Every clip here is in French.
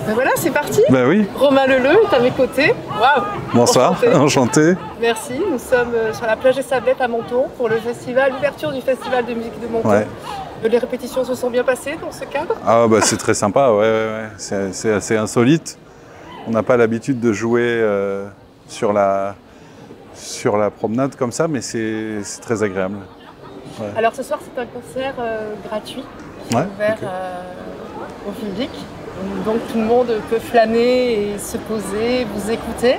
Ben voilà, c'est parti. Bah oui. Romain Leleu est à mes côtés. Waouh. Bonsoir, enchanté. Merci. Nous sommes sur la plage des Sablettes à Menton pour l'ouverture du festival de musique de Menton. Ouais. Les répétitions se sont bien passées dans ce cadre? Ah bah c'est très sympa, ouais. C'est assez insolite. On n'a pas l'habitude de jouer sur la promenade comme ça, mais c'est très agréable. Ouais. Alors ce soir c'est un concert gratuit qui est ouvert au public. Donc tout le monde peut flâner et se poser, vous écouter.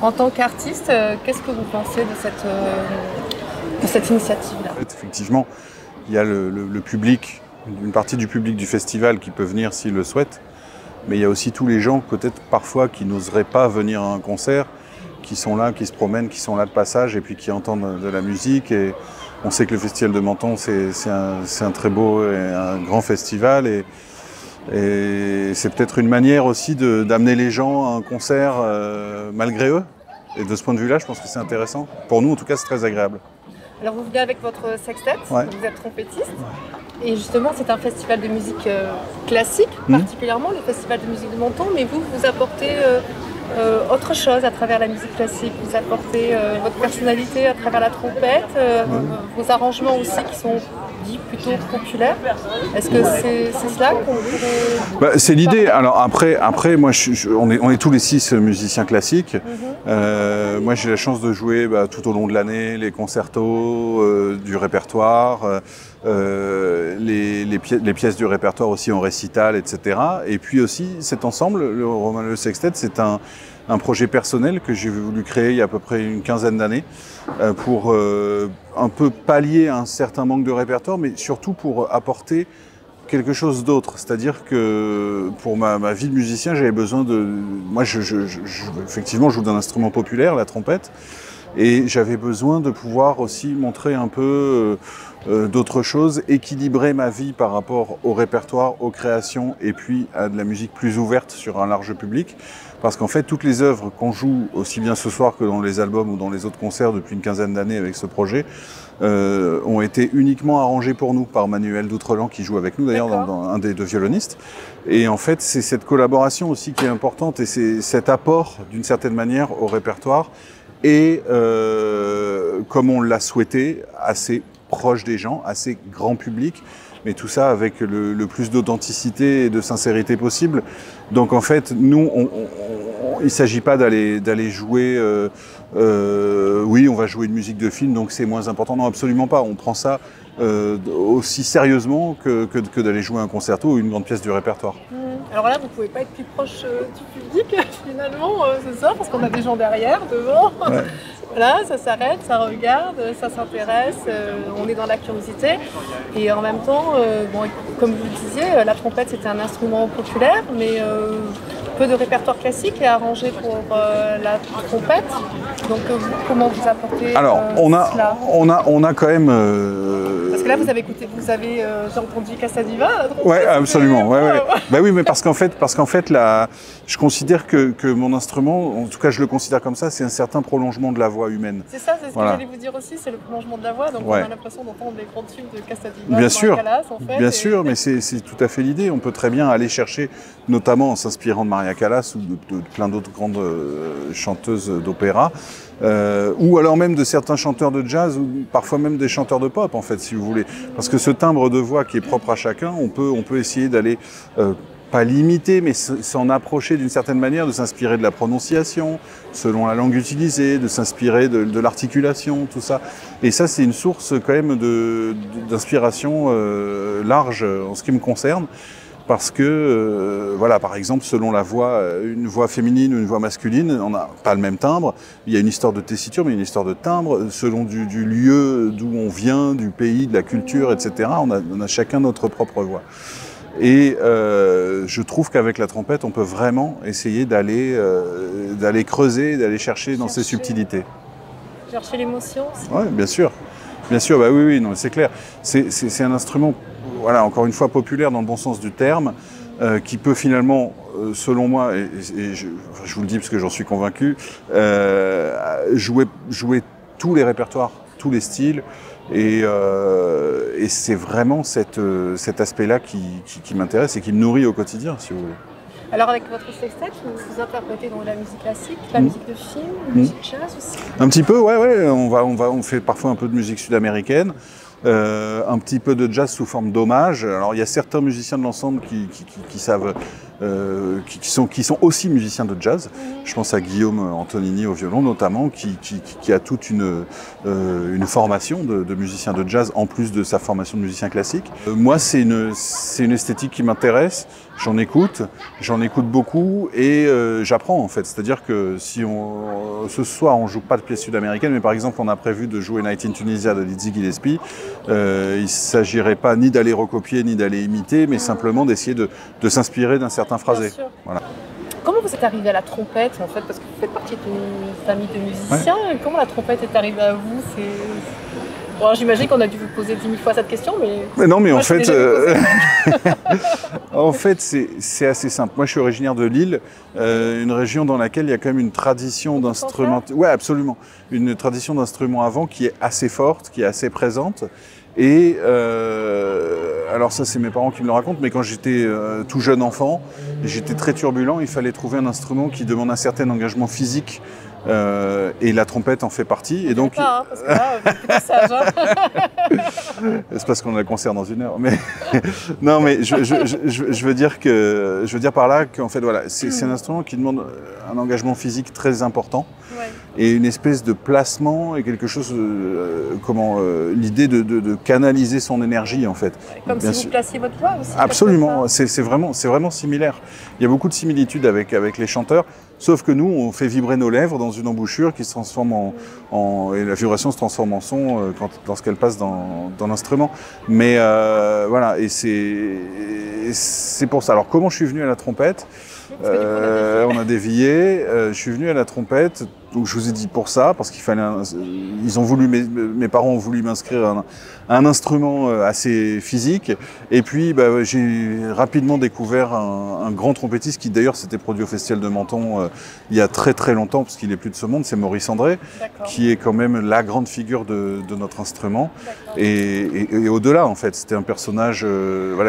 En tant qu'artiste, qu'est-ce que vous pensez de cette initiative-là? Effectivement, il y a le public, une partie du public du festival qui peut venir s'il le souhaite, mais il y a aussi tous les gens peut-être parfois qui n'oseraient pas venir à un concert, qui sont là, qui se promènent, qui sont là de passage et puis qui entendent de la musique. Et on sait que le Festival de Menton, c'est un très beau et un grand festival. Et c'est peut-être une manière aussi d'amener les gens à un concert malgré eux. Et de ce point de vue-là, je pense que c'est intéressant. Pour nous, en tout cas, c'est très agréable. Alors vous venez avec votre sextet, ouais. Vous êtes trompettiste. Ouais. Et justement, c'est un festival de musique classique, particulièrement le Festival de musique de Menton. Mais vous apportez autre chose à travers la musique classique. Vous apportez votre personnalité à travers la trompette, vos arrangements aussi qui sont dits plutôt populaires. Est-ce que c'est cela qu'on pourrait... C'est l'idée. Alors après moi, on est tous les 6 musiciens classiques. Moi, j'ai la chance de jouer tout au long de l'année les concertos du répertoire, les pièces du répertoire aussi en récital, etc. Et puis aussi, cet ensemble, le Romain Leleu Sextet, c'est un projet personnel que j'ai voulu créer il y a à peu près une quinzaine d'années pour un peu pallier un certain manque de répertoire, mais surtout pour apporter quelque chose d'autre. C'est-à-dire que pour ma vie de musicien, j'avais besoin de... Moi, effectivement, je joue d'un instrument populaire, la trompette, et j'avais besoin de pouvoir aussi montrer un peu d'autres choses, équilibrer ma vie par rapport au répertoire, aux créations, et puis à de la musique plus ouverte sur un large public. Parce qu'en fait, toutes les œuvres qu'on joue, aussi bien ce soir que dans les albums ou dans les autres concerts depuis une quinzaine d'années avec ce projet, ont été uniquement arrangées pour nous par Manuel Doutrelan qui joue avec nous, d'ailleurs, dans un des 2 violonistes. Et en fait, c'est cette collaboration aussi qui est importante et c'est cet apport, d'une certaine manière, au répertoire et, comme on l'a souhaité, assez proche des gens, assez grand public, mais tout ça avec le plus d'authenticité et de sincérité possible. Donc en fait, nous, il ne s'agit pas d'aller jouer, oui, on va jouer une musique de film, donc c'est moins important. Non, absolument pas. On prend ça aussi sérieusement que d'aller jouer un concerto ou une grande pièce du répertoire. Alors là, vous ne pouvez pas être plus proche du public, finalement, c'est ça, parce qu'on a des gens derrière, devant. Ouais. Voilà, ça s'arrête, ça regarde, ça s'intéresse, on est dans la curiosité. Et en même temps, comme vous le disiez, la trompette c'était un instrument populaire, mais peu de répertoire classique est arrangé pour la trompette. Donc comment vous apportez cela? On a quand même... Parce que là, vous avez j'ai entendu Cassadiva. Oui, absolument. Ouais. Bah oui, mais parce qu'en fait, là, je considère que mon instrument, en tout cas je le considère comme ça, c'est un certain prolongement de la voix humaine. C'est ça, c'est ce que j'allais vous dire aussi, c'est le prolongement de la voix. Donc on a l'impression d'entendre les grands tubes de Cassadiva. Bien sûr, Callas, en fait, bien sûr, mais c'est tout à fait l'idée. On peut très bien aller chercher, notamment en s'inspirant de Maria Callas ou de plein d'autres grandes chanteuses d'opéra, ou alors même de certains chanteurs de jazz ou parfois même des chanteurs de pop, en fait, si vous voulez. Parce que ce timbre de voix qui est propre à chacun, on peut essayer d'aller... pas l'imiter, mais s'en approcher d'une certaine manière, de s'inspirer de la prononciation, selon la langue utilisée, de s'inspirer de l'articulation, tout ça. Et ça, c'est une source quand même d'inspiration large en ce qui me concerne, parce que, voilà, par exemple, selon la voix, une voix féminine ou une voix masculine, on n'a pas le même timbre. Il y a une histoire de tessiture, mais une histoire de timbre, selon du lieu d'où on vient, du pays, de la culture, etc. On a chacun notre propre voix. Et je trouve qu'avec la trompette, on peut vraiment essayer d'aller creuser, d'aller chercher dans ces subtilités. Chercher l'émotion aussi. Oui, bien sûr. Bien sûr, bah oui, non, c'est clair. C'est un instrument, voilà, encore une fois, populaire dans le bon sens du terme, qui peut finalement, selon moi, et je vous le dis parce que j'en suis convaincu, jouer tous les répertoires, tous les styles. Et c'est vraiment cet aspect-là qui m'intéresse et qui me nourrit au quotidien, si vous voulez. Alors avec votre sextet, vous interprétez donc la musique classique, la musique de film, la musique jazz aussi? Un petit peu, ouais. On fait parfois un peu de musique sud-américaine. Un petit peu de jazz sous forme d'hommage. Alors il y a certains musiciens de l'ensemble qui savent, qui sont aussi musiciens de jazz. Je pense à Guillaume Antonini au violon notamment, qui a toute une formation de musicien de jazz en plus de sa formation de musicien classique. Moi c'est une esthétique qui m'intéresse. J'en écoute beaucoup et j'apprends en fait. C'est-à-dire que si ce soir on joue pas de pièces sud-américaines, mais par exemple on a prévu de jouer Night in Tunisia de Dizzy Gillespie, il ne s'agirait pas ni d'aller recopier ni d'aller imiter, mais simplement d'essayer de s'inspirer d'un certain phrasé. Voilà. Comment vous êtes arrivé à la trompette en fait? Parce que vous faites partie d'une famille de musiciens. Ouais. Comment la trompette est arrivée à vous? Bon, j'imagine qu'on a dû vous poser 10 000 fois cette question, mais non, mais moi, en fait, c'est assez simple. Moi, je suis originaire de Lille, une région dans laquelle il y a quand même une tradition d'instruments. Ouais, absolument. Une tradition d'instruments avant qui est assez forte, qui est assez présente. Et alors ça, c'est mes parents qui me le racontent, mais quand j'étais tout jeune enfant, j'étais très turbulent. Il fallait trouver un instrument qui demande un certain engagement physique. Et la trompette en fait partie. Et donc, parce que là, c'est sage, hein. c'est parce qu'on a le concert dans 1 heure. Mais non, mais je veux dire par là qu'en fait voilà, c'est un instrument qui demande un engagement physique très important. Ouais. Et une espèce de placement et quelque chose, l'idée de canaliser son énergie en fait. Ouais, comme bien si vous placiez votre voix aussi. Absolument, c'est vraiment similaire. Il y a beaucoup de similitudes avec les chanteurs. Sauf que nous, on fait vibrer nos lèvres dans une embouchure qui se transforme et la vibration se transforme en son lorsqu'elle passe dans l'instrument. Mais voilà, et c'est pour ça. Alors comment je suis venu à la trompette? On a dévié. Je suis venu à la trompette. Donc je vous ai dit pour ça, parce qu'il fallait. Ils ont voulu, mes parents ont voulu m'inscrire à un instrument assez physique. Et puis j'ai rapidement découvert un grand trompettiste qui d'ailleurs s'était produit au Festival de Menton il y a très très longtemps, parce qu'il n'est plus de ce monde, c'est Maurice André, qui est quand même la grande figure de notre instrument. Et au-delà en fait, c'était un personnage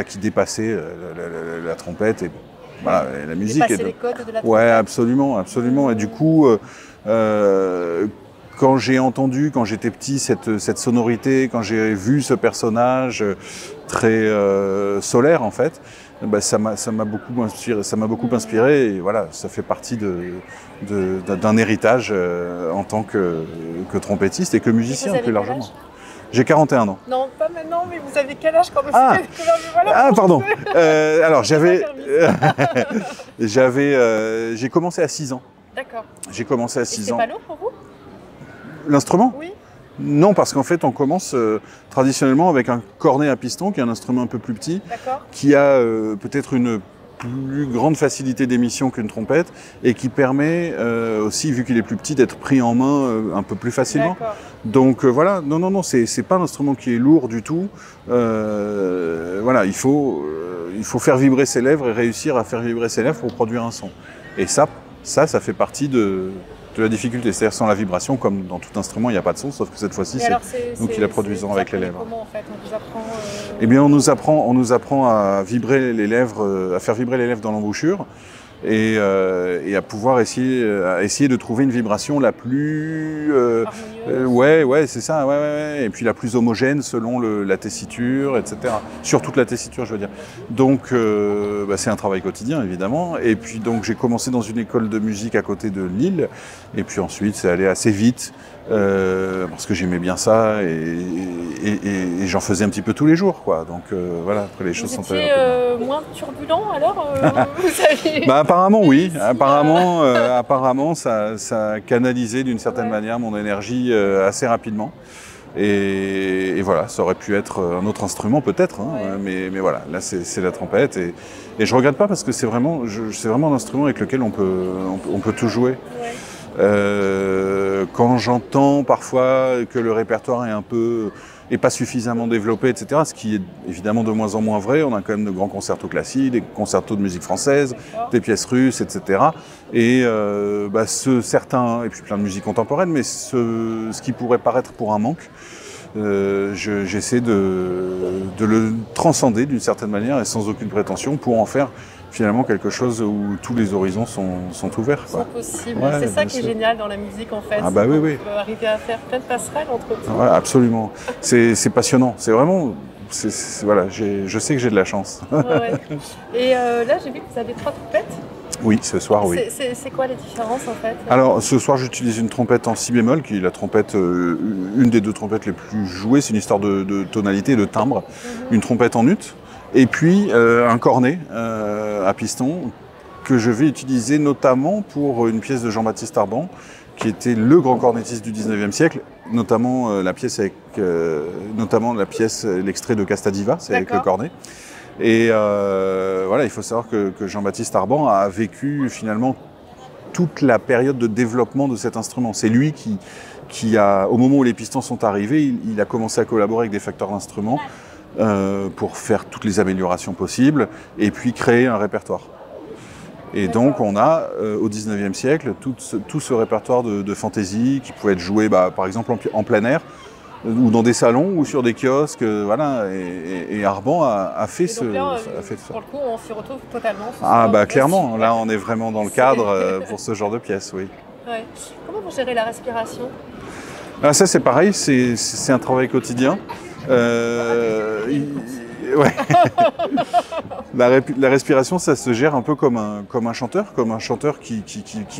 qui dépassait la trompette et voilà, la musique. Les codes de la trompette. Ouais, absolument. Et du coup, quand j'ai entendu, quand j'étais petit, cette sonorité, quand j'ai vu ce personnage très solaire en fait, ça m'a beaucoup inspiré et voilà, ça fait partie d'un héritage en tant que trompettiste et que musicien plus largement. J'ai 41 ans. Non, pas maintenant, mais vous avez quel âge quand vous avez découvert voilà, pardon. Alors j'ai commencé à 6 ans. D'accord. J'ai commencé à 6 ans. C'est pas lourd pour vous? L'instrument? Oui. Non, parce qu'en fait, on commence traditionnellement avec un cornet à piston, qui est un instrument un peu plus petit, qui a peut-être une plus grande facilité d'émission qu'une trompette et qui permet aussi, vu qu'il est plus petit, d'être pris en main un peu plus facilement. Donc voilà, non, c'est pas un instrument qui est lourd du tout. Voilà, il faut faire vibrer ses lèvres et réussir à faire vibrer ses lèvres pour produire un son. Et ça fait partie de la difficulté. C'est-à-dire sans la vibration, comme dans tout instrument, il n'y a pas de son, sauf que cette fois-ci, c'est nous qui la produisons avec les lèvres. Comment en fait on vous apprend Eh bien, on nous apprend à vibrer les lèvres, à faire vibrer les lèvres dans l'embouchure et à pouvoir essayer de trouver une vibration la plus ouais, c'est ça, ouais, et puis la plus homogène selon la tessiture, etc. Sur toute la tessiture, je veux dire. Donc c'est un travail quotidien évidemment. Et puis donc j'ai commencé dans une école de musique à côté de Lille, et puis ensuite c'est allé assez vite. Parce que j'aimais bien ça et j'en faisais un petit peu tous les jours, quoi. Donc voilà, après les choses sont allées moins turbulent alors vous saviez... Apparemment oui, apparemment ça a canalisé d'une certaine manière mon énergie assez rapidement. Et voilà, ça aurait pu être un autre instrument peut-être, hein, mais voilà, là c'est la trompette et je regrette pas parce que c'est vraiment un instrument avec lequel on peut tout jouer. Quand j'entends parfois que le répertoire est pas suffisamment développé, etc., ce qui est évidemment de moins en moins vrai, on a quand même de grands concertos classiques, des concertos de musique française, des pièces russes, etc. Et certains, et puis plein de musique contemporaine, mais ce qui pourrait paraître pour un manque, j'essaie de le transcender d'une certaine manière et sans aucune prétention pour en faire finalement quelque chose où tous les horizons sont ouverts. Sont possibles. Ouais, c'est ça qui est génial dans la musique en fait. Ah bah oui, oui. On peut arriver à faire plein de passerelles entre tout. Ouais, absolument. C'est passionnant. C'est vraiment... voilà, je sais que j'ai de la chance. Ouais. Et là, j'ai vu que vous avez 3 trompettes. Oui, ce soir, oui. C'est quoi les différences en fait? Alors, ce soir, j'utilise une trompette en si bémol, qui est la trompette, une des 2 trompettes les plus jouées. C'est une histoire de tonalité, de timbre. Une trompette en ut. Et puis, un cornet à piston que je vais utiliser notamment pour une pièce de Jean-Baptiste Arban, qui était le grand cornettiste du 19e siècle, notamment la pièce l'extrait de Casta Diva, c'est avec le cornet. Et voilà, il faut savoir que Jean-Baptiste Arban a vécu finalement toute la période de développement de cet instrument. C'est lui qui a, au moment où les pistons sont arrivés, il a commencé à collaborer avec des facteurs d'instruments pour faire toutes les améliorations possibles et puis créer un répertoire. Et donc on a au 19e siècle tout ce répertoire de fantaisie qui pouvait être joué par exemple en plein air ou dans des salons ou sur des kiosques, voilà, et Arban a fait ça. Pour le coup, on s'y retrouve totalement. Ah bah clairement, là on est vraiment dans le cadre pour ce genre de pièce, oui. Ouais. Comment vous gérez la respiration? Ah, ça c'est pareil, c'est un travail quotidien. Ouais. La respiration, ça se gère un peu comme un chanteur qui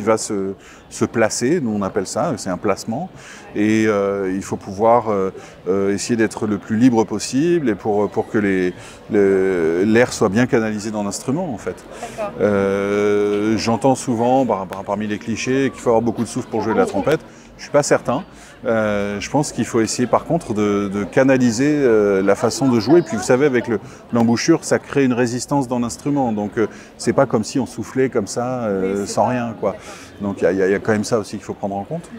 va se placer, nous on appelle ça, c'est un placement. Et il faut pouvoir essayer d'être le plus libre possible et pour que l'air soit bien canalisé dans l'instrument en fait. J'entends souvent parmi les clichés qu'il faut avoir beaucoup de souffle pour jouer de la trompette. Je ne suis pas certain. Je pense qu'il faut essayer par contre de canaliser la façon de jouer. Puis vous savez, avec l'embouchure, ça crée une résistance dans l'instrument. Donc c'est pas comme si on soufflait comme ça sans rien, quoi. Donc il y a quand même ça aussi qu'il faut prendre en compte.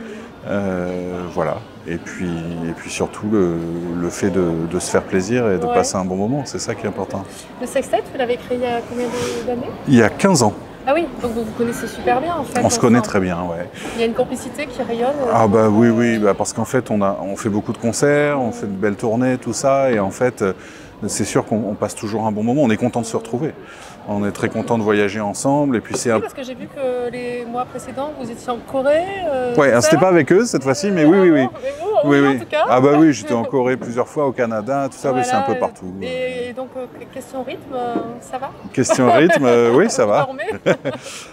Voilà. Et puis surtout le fait de se faire plaisir et de passer un bon moment, c'est ça qui est important. Le sextet, vous l'avez créé il y a combien d'années? Il y a 15 ans. Ah oui, donc vous vous connaissez super bien en fait. On se connaît très bien, ouais. Il y a une complicité qui rayonne. Ah bah oui, parce qu'en fait on fait beaucoup de concerts, on fait de belles tournées, tout ça, et en fait c'est sûr qu'on passe toujours un bon moment, on est content de se retrouver. On est très content de voyager ensemble et puis c'est parce que j'ai vu que les mois précédents vous étiez en Corée. Ouais, c'était pas avec eux cette fois-ci, mais oui. Mais bon, oui, en tout cas. Ah bah oui, j'étais en Corée plusieurs fois, au Canada, tout ça, voilà, oui, c'est un peu partout. Et donc question rythme, ça va? Question rythme, oui, ça va.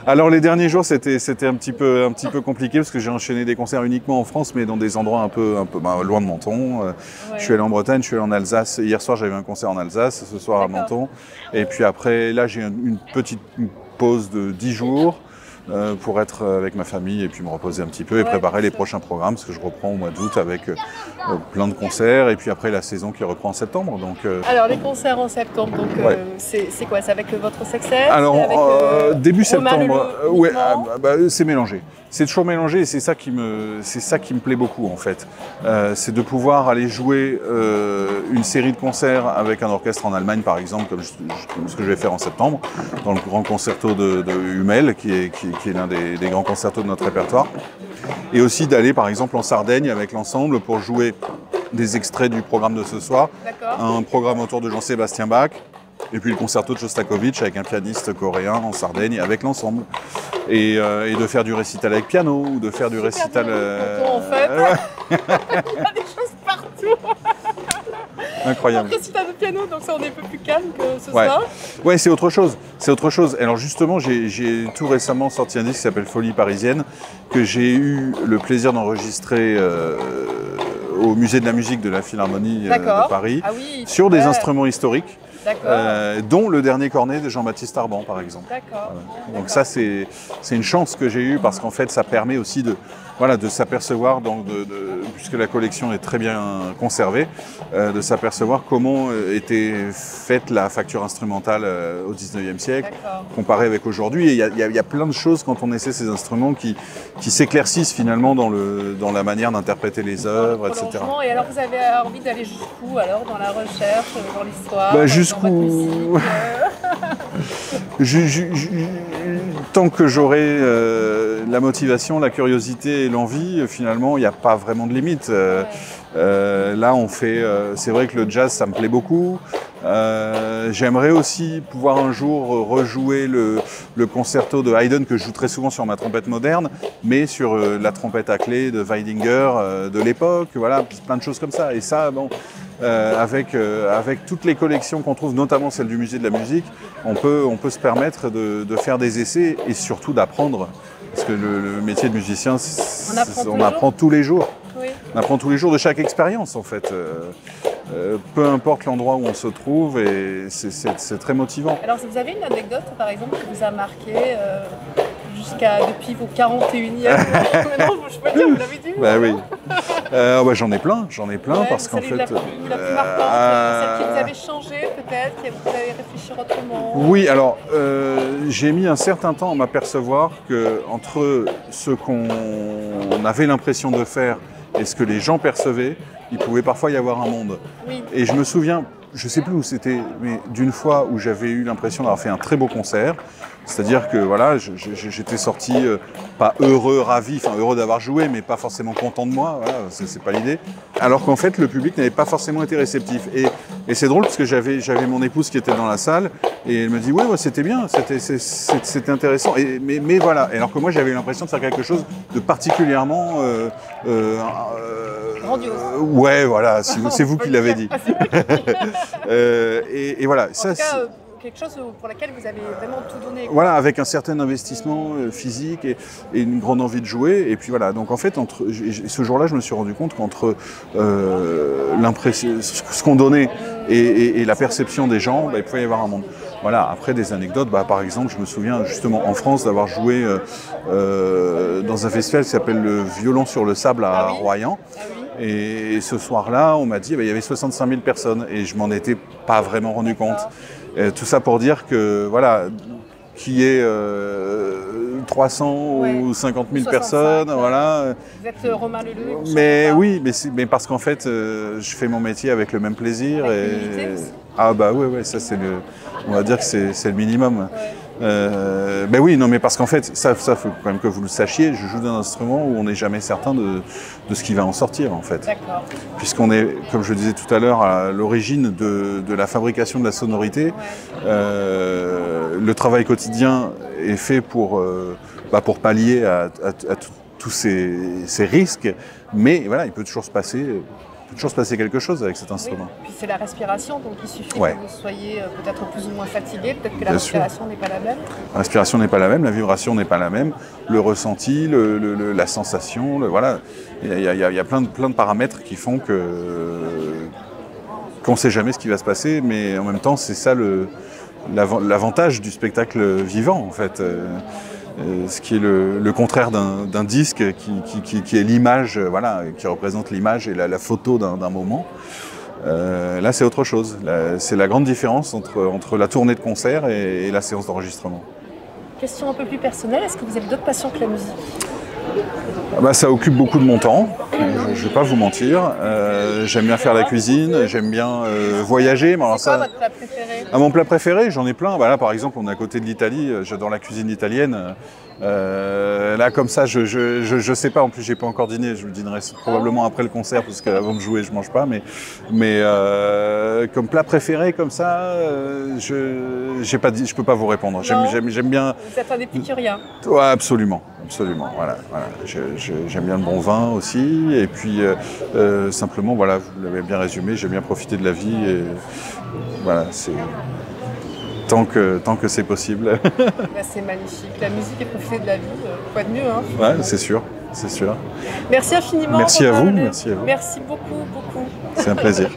Alors les derniers jours c'était un petit peu compliqué parce que j'ai enchaîné des concerts uniquement en France, mais dans des endroits un peu loin de Menton. Je suis allé en Bretagne, je suis allé en Alsace. Hier soir j'avais un concert en Alsace, ce soir à Menton. Et puis après là j'ai une petite pause de 10 jours pour être avec ma famille et puis me reposer un petit peu et préparer les prochains programmes parce que je reprends au mois d'août avec plein de concerts et puis après la saison qui reprend en septembre. Donc, alors les concerts en septembre, donc c'est quoi? C'est avec votre sextet? Alors avec, début septembre, c'est mélangé. C'est toujours mélangé et c'est ça qui me plaît beaucoup en fait. C'est de pouvoir aller jouer une série de concerts avec un orchestre en Allemagne par exemple, comme ce que je vais faire en septembre, dans le grand concerto de Hummel, qui est l'un des grands concertos de notre répertoire. Et aussi d'aller par exemple en Sardaigne avec l'ensemble pour jouer des extraits du programme de ce soir, un programme autour de Jean-Sébastien Bach, et puis le concerto de Shostakovich avec un pianiste coréen en Sardaigne avec l'ensemble. Et de faire du récital avec piano, ou de faire du récital... En fait, il y a des choses partout. Incroyable. Un récital de piano, donc ça on est un peu plus calme que ce soir. Ouais, c'est autre chose. C'est autre chose. Alors justement, j'ai tout récemment sorti un disque qui s'appelle Folie parisienne, que j'ai eu le plaisir d'enregistrer au musée de la musique de la Philharmonie de Paris, sur des instruments historiques. Dont le dernier cornet de Jean-Baptiste Arban, par exemple. Donc ça, c'est une chance que j'ai eue parce qu'en fait, ça permet aussi de s'apercevoir, puisque la collection est très bien conservée, de s'apercevoir comment était faite la facture instrumentale au 19e siècle, comparée avec aujourd'hui. Et il y a plein de choses quand on essaie ces instruments qui s'éclaircissent finalement dans la manière d'interpréter les œuvres, etc. Et alors, vous avez envie d'aller jusqu'où alors dans la recherche, dans l'histoire? Tant que j'aurai la motivation, la curiosité et l'envie, finalement, il n'y a pas vraiment de limite. Là, on fait. C'est vrai que le jazz, ça me plaît beaucoup. J'aimerais aussi pouvoir un jour rejouer le concerto de Haydn que je joue très souvent sur ma trompette moderne, mais sur la trompette à clé de Weidinger de l'époque. Voilà, plein de choses comme ça. Et ça, bon. Avec toutes les collections qu'on trouve, notamment celle du musée de la musique, on peut se permettre de faire des essais et surtout d'apprendre. Parce que le métier de musicien, on apprend tous les jours. Oui. On apprend tous les jours de chaque expérience en fait. Peu importe l'endroit où on se trouve, et c'est très motivant. Alors vous avez une anecdote par exemple qui vous a marqué depuis vos 41e non, je peux le dire, vous l'avez dit. Bah oui. J'en ai plein parce qu'en fait. La plus marquante, celle qui vous avait changé peut-être, qui vous avez réfléchi autrement. Oui, alors j'ai mis un certain temps à m'apercevoir que entre ce qu'on avait l'impression de faire et ce que les gens percevaient, il pouvait parfois y avoir un monde. Oui. Et je me souviens, je ne sais plus où c'était, mais d'une fois où j'avais eu l'impression d'avoir fait un très beau concert. C'est-à-dire que voilà, j'étais sorti pas heureux, ravi, enfin heureux d'avoir joué, mais pas forcément content de moi, voilà, c'est pas l'idée. Alors qu'en fait, le public n'avait pas forcément été réceptif. Et c'est drôle parce que j'avais mon épouse qui était dans la salle et elle me dit ouais, c'était bien, c'était intéressant. Mais voilà, et alors que moi j'avais l'impression de faire quelque chose de particulièrement grandiose. Ouais, voilà, c'est vous qui l'avez dit. Et voilà, en tout cas, quelque chose pour laquelle vous avez vraiment tout donné. Voilà, avec un certain investissement physique et une grande envie de jouer. Et puis voilà, donc en fait, ce jour-là, je me suis rendu compte qu'entre ce qu'on donnait et la perception des gens, il pouvait y avoir un monde. Voilà, après des anecdotes, par exemple, je me souviens justement en France d'avoir joué dans un festival qui s'appelle le Violon sur le sable à Royan. Et ce soir-là, on m'a dit il y avait 65 000 personnes et je m'en étais pas vraiment rendu compte. Tout ça pour dire que voilà, qu'il y ait 300 ou 50 000 personnes, voilà. Vous êtes Romain Leleu. Mais oui, mais parce qu'en fait, je fais mon métier avec le même plaisir. Ah bah ouais, ça on va dire que c'est le minimum. Ben oui, non, mais parce qu'en fait, ça faut quand même que vous le sachiez, je joue d'un instrument où on n'est jamais certain de ce qui va en sortir, en fait. D'accord. Puisqu'on est, comme je le disais tout à l'heure, à l'origine de la fabrication de la sonorité. Le travail quotidien est fait pour pallier à tous ces risques, mais voilà, il peut toujours se passer quelque chose avec cet instrument. Oui. Puis c'est la respiration, donc il suffit que vous soyez peut-être plus ou moins fatigué, peut-être que la respiration n'est pas la même. La respiration n'est pas la même, la vibration n'est pas la même, le ressenti, la sensation, voilà. Il y a plein de paramètres qui font qu'on ne sait jamais ce qui va se passer, mais en même temps, c'est ça l'avantage du spectacle vivant, en fait. Ce qui est le contraire d'un disque qui est l'image, voilà, qui représente l'image et la photo d'un moment. Là, c'est autre chose. C'est la grande différence entre la tournée de concert et la séance d'enregistrement. Question un peu plus personnelle, est-ce que vous avez d'autres passions que la musique ? Ça occupe beaucoup de mon temps, je ne vais pas vous mentir. J'aime bien faire la cuisine, j'aime bien voyager. C'est quoi votre plat préféré ? Mon plat préféré, j'en ai plein. Là, par exemple, on est à côté de l'Italie, j'adore la cuisine italienne. Là, comme ça, je sais pas, en plus, j'ai pas encore dîné, je le dînerai probablement après le concert, parce qu'avant de jouer, je mange pas. Mais comme plat préféré, comme ça, je peux pas vous répondre. J'aime bien. Vous êtes un épicurien ? Ouais, absolument. Voilà. J'aime bien le bon vin aussi, et puis simplement, voilà, vous l'avez bien résumé, j'aime bien profiter de la vie, et voilà, c'est tant que c'est possible. C'est magnifique, la musique et profiter de la vie, quoi de mieux, hein. Ouais, c'est sûr. Merci infiniment. Merci à vous. Merci beaucoup. C'est un plaisir.